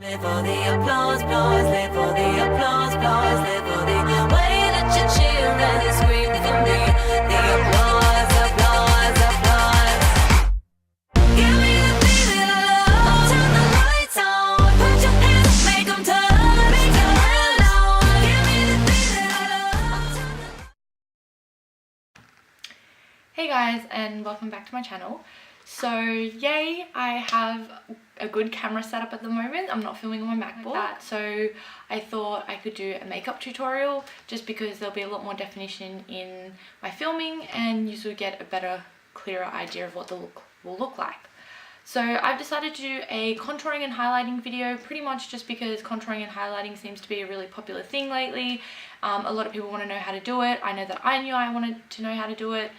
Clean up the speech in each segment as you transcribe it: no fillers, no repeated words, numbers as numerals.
Live for the applause, applause, live for the applause, applause, live for the way that you cheer and scream for me. The applause, applause, applause. Give me the feeling of love. Turn the lights on. Put your hands, make them turn. Make your hand on. Give me the feeling of love. Hey guys, and welcome back to my channel. So yay, I have a good camera setup at the moment. I'm not filming on my MacBook, so I thought I could do a makeup tutorial just because there'll be a lot more definition in my filming and you will get a better, clearer idea of what the look will look like. So I've decided to do a contouring and highlighting video, pretty much just because contouring and highlighting seems to be a really popular thing lately. A lot of people want to know how to do it. I know that I knew I wanted to know how to do it.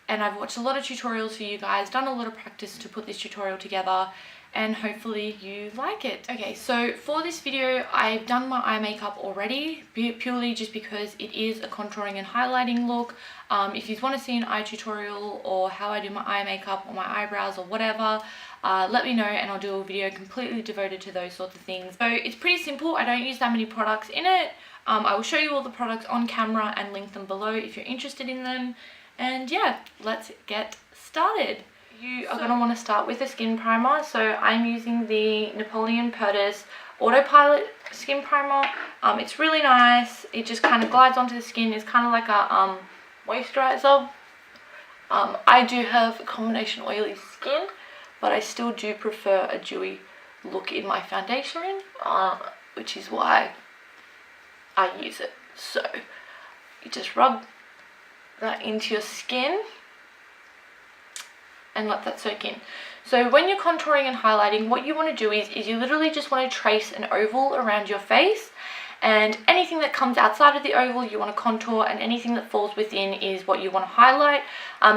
And I've watched a lot of tutorials for you guys, done a lot of practice to put this tutorial together, and hopefully you like it. Okay, so for this video, I've done my eye makeup already, purely just because it is a contouring and highlighting look. If you want to see an eye tutorial or how I do my eye makeup or my eyebrows or whatever, let me know and I'll do a video completely devoted to those sorts of things. So it's pretty simple. I don't use that many products in it. I will show you all the products on camera and link them below if you're interested in them. And yeah, let's get started. You are going to want to start with a skin primer. So I'm using the Napoleon Perdis Autopilot skin primer. It's really nice. It just kind of glides onto the skin. It's kind of like a moisturizer. I do have a combination oily skin, but I still do prefer a dewy look in my foundation, which is why I use it. So you just rub that into your skin and let that soak in. So when you're contouring and highlighting, what you want to do is you literally just want to trace an oval around your face, and anything that comes outside of the oval you want to contour, and anything that falls within is what you want to highlight.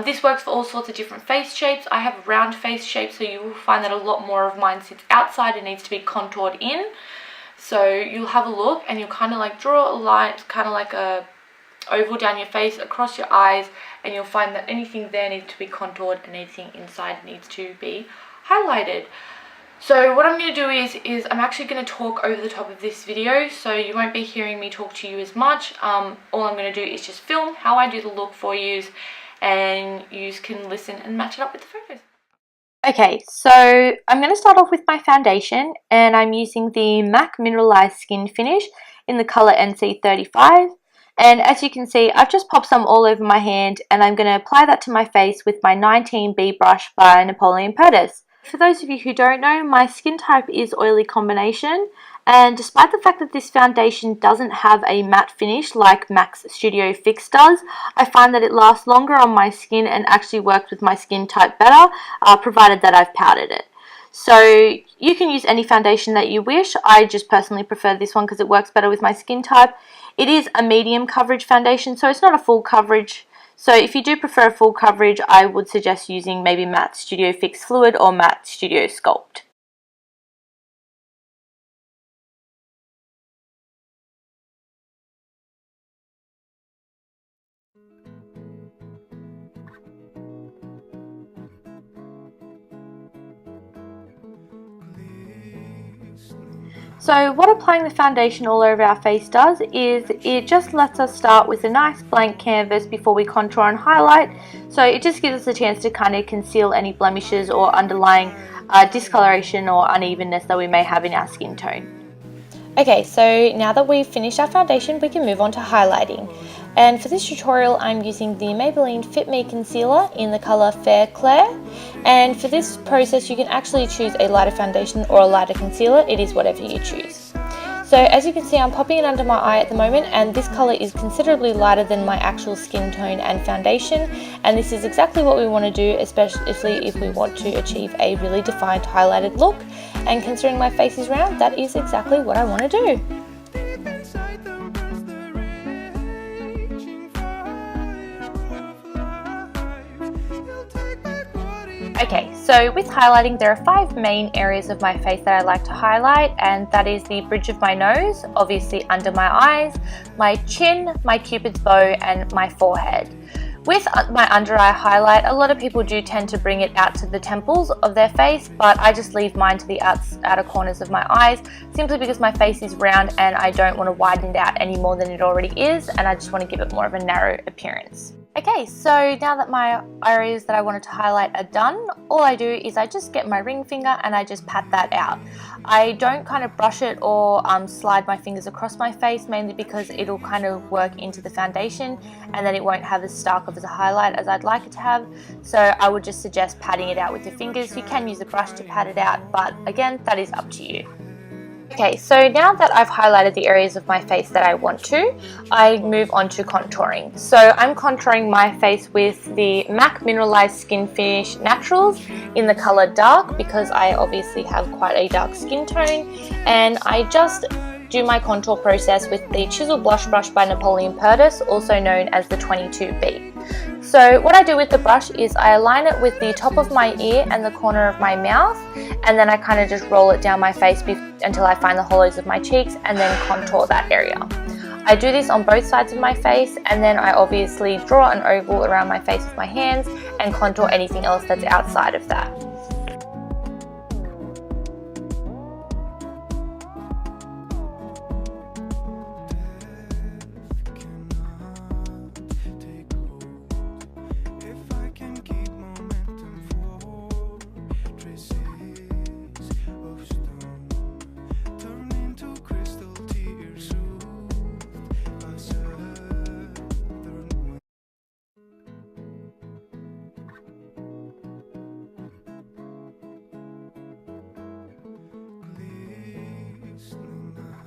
This works for all sorts of different face shapes. I have a round face shape, so you will find that a lot more of mine sits outside and needs to be contoured in. So you'll have a look and you'll kind of like draw a line, kind of like a oval down your face, across your eyes, and you'll find that anything there needs to be contoured and anything inside needs to be highlighted. So what I'm going to do is I'm actually going to talk over the top of this video, so you won't be hearing me talk to you as much. All I'm going to do is just film how I do the look for you, and you can listen and match it up with the photos. Okay, so I'm going to start off with my foundation, and I'm using the MAC Mineralize Skin Finish in the colour NC35. And as you can see, I've just popped some all over my hand, and I'm going to apply that to my face with my 19B brush by Napoleon Perdis. For those of you who don't know, my skin type is oily combination, and despite the fact that this foundation doesn't have a matte finish like MAC's Studio Fix does, I find that it lasts longer on my skin and actually works with my skin type better, provided that I've powdered it. So you can use any foundation that you wish. I just personally prefer this one because it works better with my skin type. It is a medium coverage foundation, so it's not a full coverage. So if you do prefer a full coverage, I would suggest using maybe Matte Studio Fix Fluid or Matte Studio Sculpt. So what applying the foundation all over our face does is it just lets us start with a nice blank canvas before we contour and highlight. So it just gives us a chance to kind of conceal any blemishes or underlying discoloration or unevenness that we may have in our skin tone. Okay, so now that we've finished our foundation, we can move on to highlighting. And for this tutorial, I'm using the Maybelline FITme concealer in the colour Fair Clair. And for this process, you can actually choose a lighter foundation or a lighter concealer. It is whatever you choose. So as you can see, I'm popping it under my eye at the moment, and this colour is considerably lighter than my actual skin tone and foundation. And this is exactly what we want to do, especially if we want to achieve a really defined highlighted look. And considering my face is round, that is exactly what I want to do. Okay, so with highlighting, there are 5 main areas of my face that I like to highlight, and that is the bridge of my nose, obviously under my eyes, my chin, my cupid's bow, and my forehead. With my under eye highlight, a lot of people do tend to bring it out to the temples of their face, but I just leave mine to the outer corners of my eyes, simply because my face is round and I don't want to widen it out any more than it already is, and I just want to give it more of a narrow appearance. Okay, so now that my areas that I wanted to highlight are done, all I do is I just get my ring finger and I just pat that out. I don't kind of brush it or slide my fingers across my face, mainly because it'll kind of work into the foundation and then it won't have as stark of as a highlight as I'd like it to have. So I would just suggest patting it out with your fingers. You can use a brush to pat it out, but again, that is up to you. Okay, so now that I've highlighted the areas of my face that I want to, I move on to contouring. So I'm contouring my face with the MAC Mineralize Skin Finish Naturals in the color dark, because I obviously have quite a dark skin tone, and I just do my contour process with the Chisel Blush Brush by Napoleon Perdis, also known as the 22B. So what I do with the brush is I align it with the top of my ear and the corner of my mouth, and then I kind of just roll it down my face until I find the hollows of my cheeks, and then contour that area. I do this on both sides of my face, and then I obviously draw an oval around my face with my hands and contour anything else that's outside of that.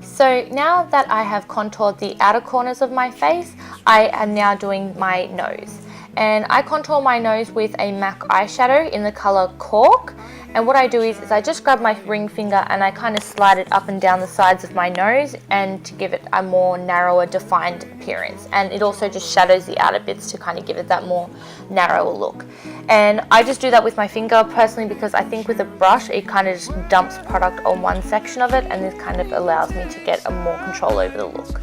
So now that I have contoured the outer corners of my face, I am now doing my nose. And I contour my nose with a MAC eyeshadow in the color Cork. And what I do is I just grab my ring finger and I kind of slide it up and down the sides of my nose, and to give it a more narrower defined appearance. And it also just shadows the outer bits to kind of give it that more narrower look. And I just do that with my finger personally, because I think with a brush it kind of just dumps product on one section of it, and this kind of allows me to get a more control over the look.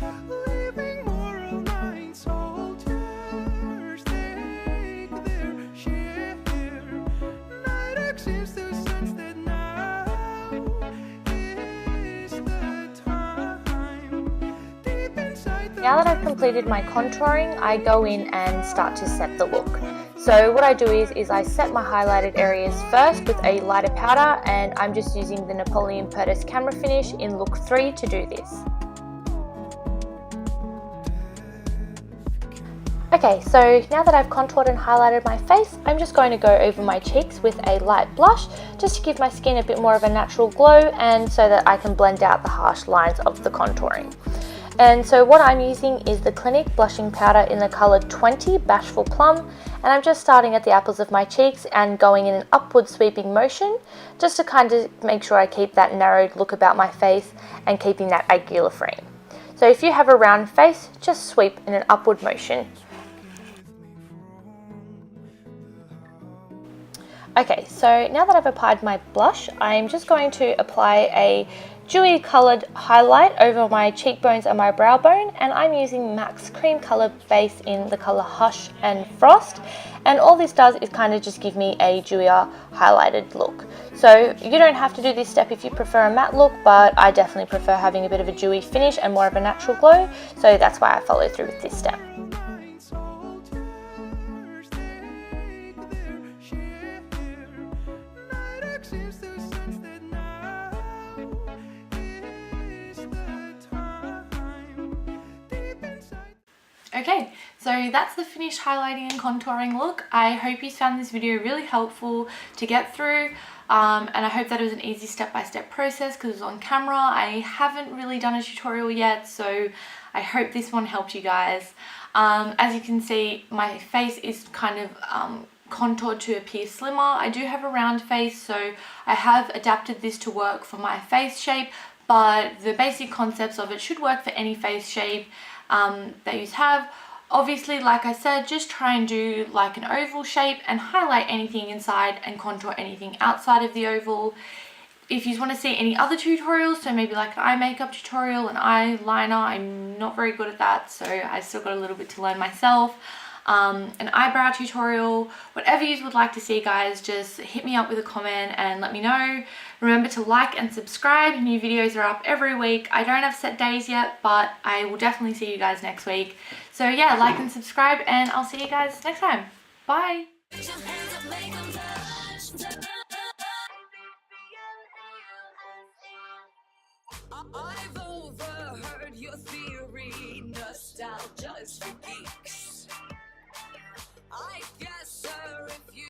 Now that I've completed my contouring, I go in and start to set the look. So what I do is I set my highlighted areas first with a lighter powder, and I'm just using the Napoleon Perdis Camera Finish in look 3 to do this. Okay, so now that I've contoured and highlighted my face, I'm just going to go over my cheeks with a light blush, just to give my skin a bit more of a natural glow, and so that I can blend out the harsh lines of the contouring. And so what I'm using is the Clinique blushing powder in the color 20 Bashful Plum, and I'm just starting at the apples of my cheeks and going in an upward sweeping motion, just to kind of make sure I keep that narrowed look about my face and keeping that angular frame. So if you have a round face, just sweep in an upward motion. Okay, so now that I've applied my blush, I'm just going to apply a dewy coloured highlight over my cheekbones and my brow bone, and I'm using MAC's cream colour base in the colour Hush and Frost, and all this does is kind of just give me a dewier highlighted look. So you don't have to do this step if you prefer a matte look, but I definitely prefer having a bit of a dewy finish and more of a natural glow, so that's why I follow through with this step. Okay, so that's the finished highlighting and contouring look. I hope you found this video really helpful to get through, and I hope that it was an easy step-by-step process because it was on camera. I haven't really done a tutorial yet, so I hope this one helped you guys. As you can see, my face is kind of contoured to appear slimmer. I do have a round face, so I have adapted this to work for my face shape, but the basic concepts of it should work for any face shape that you have. Obviously, like I said, just try and do like an oval shape and highlight anything inside and contour anything outside of the oval. If you want to see any other tutorials, so maybe like an eye makeup tutorial, an eyeliner, I'm not very good at that, so I still got a little bit to learn myself. an eyebrow tutorial, whatever you would like to see, guys, just hit me up with a comment and let me know. Remember to like and subscribe. New videos are up every week. I don't have set days yet, but I will definitely see you guys next week. So yeah, like and subscribe, and I'll see you guys next time. Bye. I've overheard your theory, nostalgia's for geeks. I